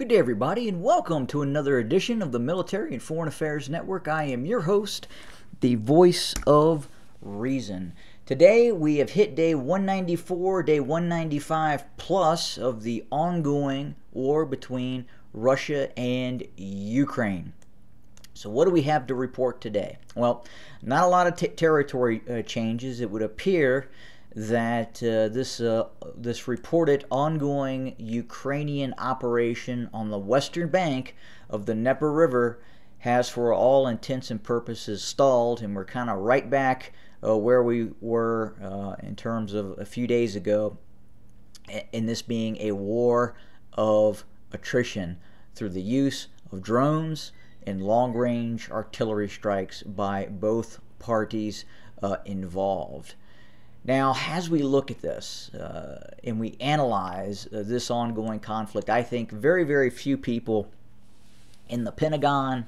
Good day, everybody, and welcome to another edition of the Military and Foreign Affairs Network. I am your host, the voice of reason. Today, we have hit day 194, day 195 plus of the ongoing war between Russia and Ukraine. So what do we have to report today? Well, not a lot of territory changes. It would appear that this reported ongoing Ukrainian operation on the western bank of the Dnieper River has, for all intents and purposes, stalled, and we're kind of right back where we were in terms of a few days ago, in this being a war of attrition through the use of drones and long-range artillery strikes by both parties involved. Now, as we look at this and we analyze this ongoing conflict, I think very, very few people in the Pentagon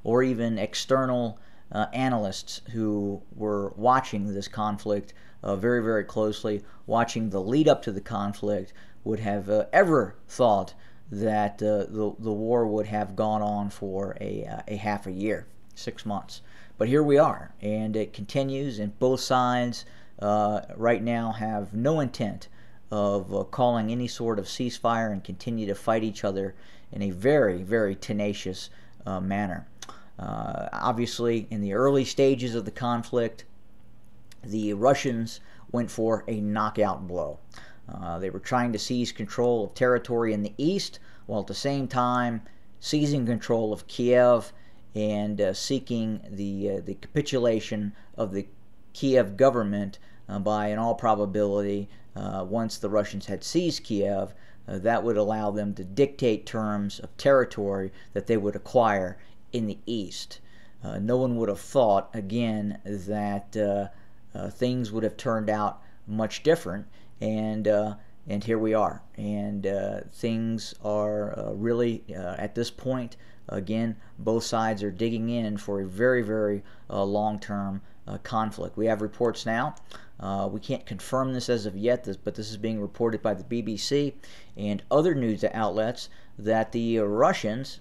or even external analysts who were watching this conflict very, very closely, watching the lead up to the conflict, would have ever thought that the war would have gone on for a half a year, 6 months. But here we are, and it continues, and both sides right now have no intent of calling any sort of ceasefire and continue to fight each other in a very, very tenacious manner. Obviously, in the early stages of the conflict, the Russians went for a knockout blow. They were trying to seize control of territory in the east, while at the same time seizing control of Kiev and seeking the capitulation of the Kiev government by, in all probability, once the Russians had seized Kiev, that would allow them to dictate terms of territory that they would acquire in the east. No one would have thought, again, that things would have turned out much different, and here we are. And things are really, at this point, again, both sides are digging in for a very, very long-term conflict. We have reports now. We can't confirm this as of yet, but this is being reported by the BBC and other news outlets that the Russians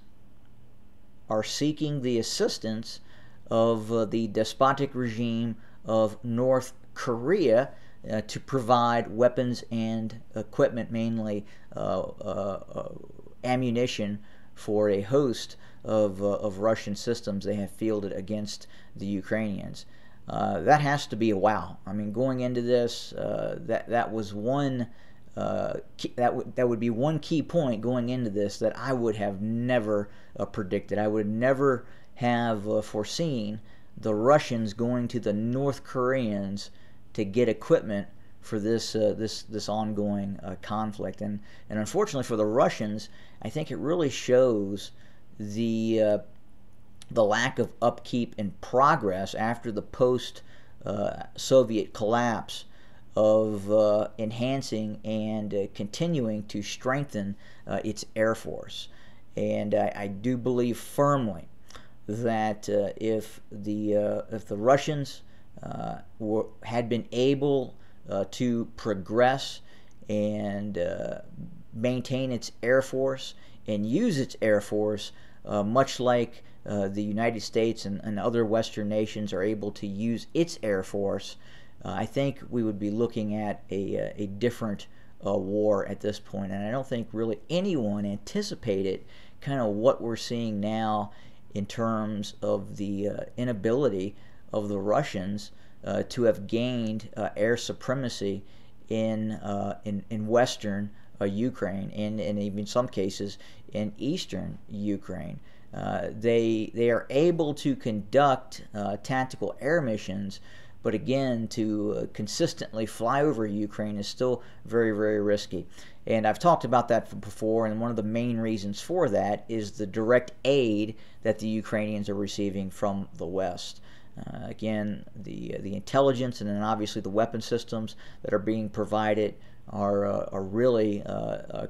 are seeking the assistance of the despotic regime of North Korea to provide weapons and equipment, mainly ammunition, for a host of Russian systems they have fielded against the Ukrainians. That has to be a wow. I mean, going into this, that was one that would be one key point going into this that I would have never predicted. I would never have foreseen the Russians going to the North Koreans to get equipment for this ongoing conflict. And unfortunately for the Russians, I think it really shows the lack of upkeep and progress after the post-Soviet collapse of enhancing and continuing to strengthen its Air Force. And I do believe firmly that if the Russians had been able to progress and maintain its Air Force and use its Air Force much like the United States and other Western nations are able to use its Air Force, I think we would be looking at a different war at this point. And I don't think really anyone anticipated kind of what we're seeing now in terms of the inability of the Russians to have gained air supremacy in Western Ukraine and even in some cases in Eastern Ukraine. They are able to conduct tactical air missions, but again, to consistently fly over Ukraine is still very, very risky. And I've talked about that before, and one of the main reasons for that is the direct aid that the Ukrainians are receiving from the West. Again, the intelligence and then obviously the weapon systems that are being provided are really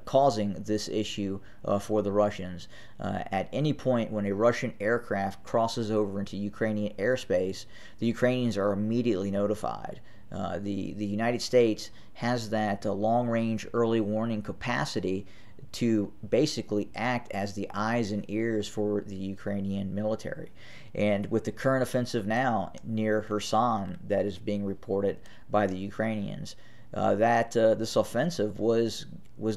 causing this issue for the Russians. At any point when a Russian aircraft crosses over into Ukrainian airspace, the Ukrainians are immediately notified. The United States has that long-range early warning capacity to basically act as the eyes and ears for the Ukrainian military. And with the current offensive now near Kherson that is being reported by the Ukrainians, this offensive was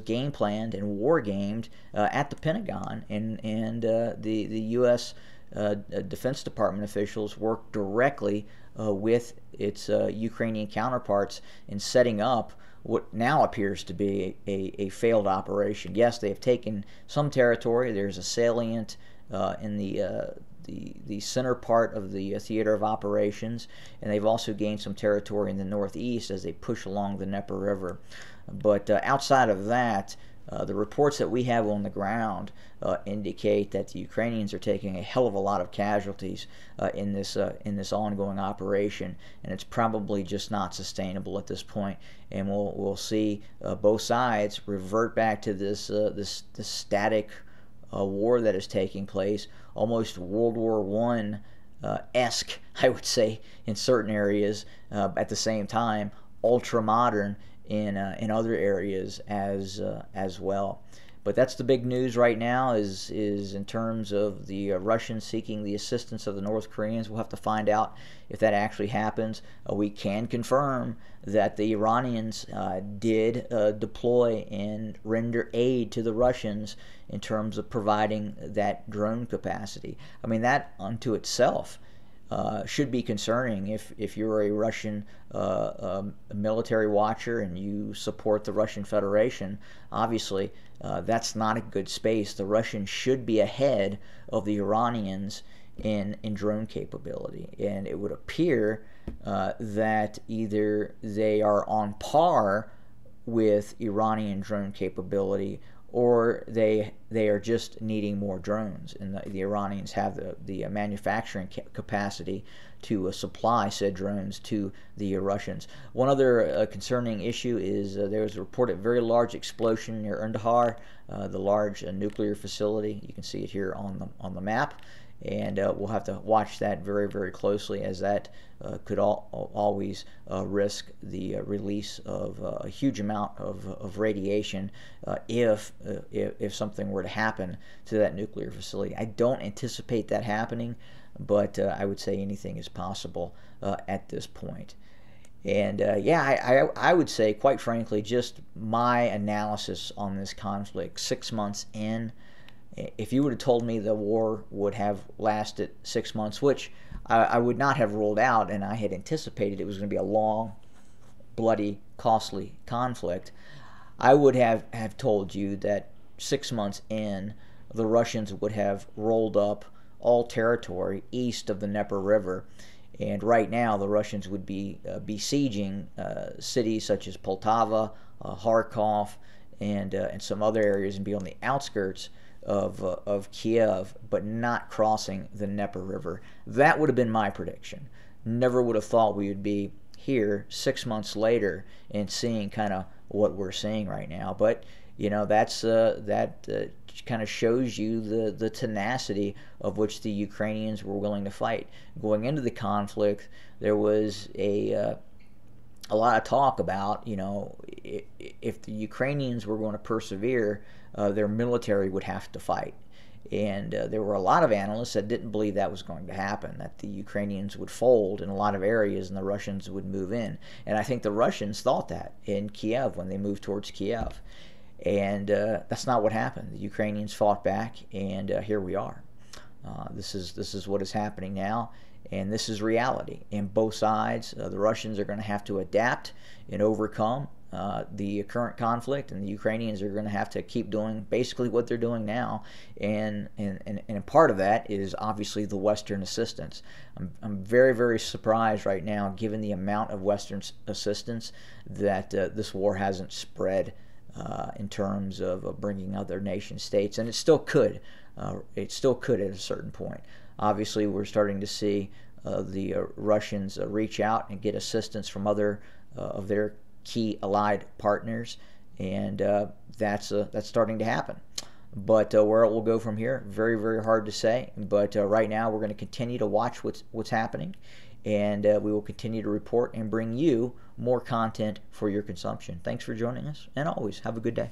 game planned and war gamed at the Pentagon, and the U.S. Defense Department officials worked directly with its Ukrainian counterparts in setting up what now appears to be a failed operation. Yes, they have taken some territory. There's a salient in the center part of the theater of operations, and they've also gained some territory in the northeast as they push along the Dnieper River. But outside of that, the reports that we have on the ground indicate that the Ukrainians are taking a hell of a lot of casualties in this ongoing operation, and it's probably just not sustainable at this point. And we'll see both sides revert back to this static war that is taking place, almost World War I esque, I would say, in certain areas. At the same time, ultra modern in other areas as well. But that's the big news right now is in terms of the Russians seeking the assistance of the North Koreans. We'll have to find out if that actually happens. We can confirm that the Iranians did deploy and render aid to the Russians in terms of providing that drone capacity. I mean, that unto itself should be concerning if you're a Russian military watcher and you support the Russian Federation. Obviously, that's not a good space. The Russians should be ahead of the Iranians in drone capability, and it would appear that either they are on par with Iranian drone capability, or they are just needing more drones, and the Iranians have the manufacturing capacity to supply said drones to the Russians. One other concerning issue is there was a reported very large explosion near Undahar, the large nuclear facility. You can see it here on the map, and we'll have to watch that very, very closely, as that could always risk the release of a huge amount of radiation if something were to happen to that nuclear facility. I don't anticipate that happening, but I would say anything is possible at this point. And I would say, quite frankly, just my analysis on this conflict 6 months in, if you would have told me the war would have lasted 6 months, which I would not have ruled out, and I had anticipated it was going to be a long, bloody, costly conflict, I would have told you that 6 months in, the Russians would have rolled up all territory east of the Dnieper River. And right now, the Russians would be besieging cities such as Poltava, Kharkov, and some other areas, and be on the outskirts of Kiev, but not crossing the Dnieper River. That would have been my prediction. Never would have thought we would be here 6 months later and seeing kind of what we're seeing right now. But that kind of shows you the tenacity of which the Ukrainians were willing to fight. Going into the conflict, there was a lot of talk about, if the Ukrainians were going to persevere, their military would have to fight. And there were a lot of analysts that didn't believe that was going to happen, that the Ukrainians would fold in a lot of areas and the Russians would move in. And I think the Russians thought that in Kiev when they moved towards Kiev. And that's not what happened. The Ukrainians fought back, and here we are. This is what is happening now, and this is reality. And both sides, the Russians are going to have to adapt and overcome the current conflict, and the Ukrainians are going to have to keep doing basically what they're doing now. And a part of that is obviously the Western assistance. I'm very, very surprised right now, given the amount of Western assistance, that this war hasn't spread in terms of bringing other nation states, and it still could. It still could at a certain point. Obviously, we're starting to see the Russians reach out and get assistance from other of their key allied partners, and that's starting to happen. But where it will go from here, very, very hard to say. But right now, we're going to continue to watch what's happening, and we will continue to report and bring you more content for your consumption. Thanks for joining us, and always have a good day.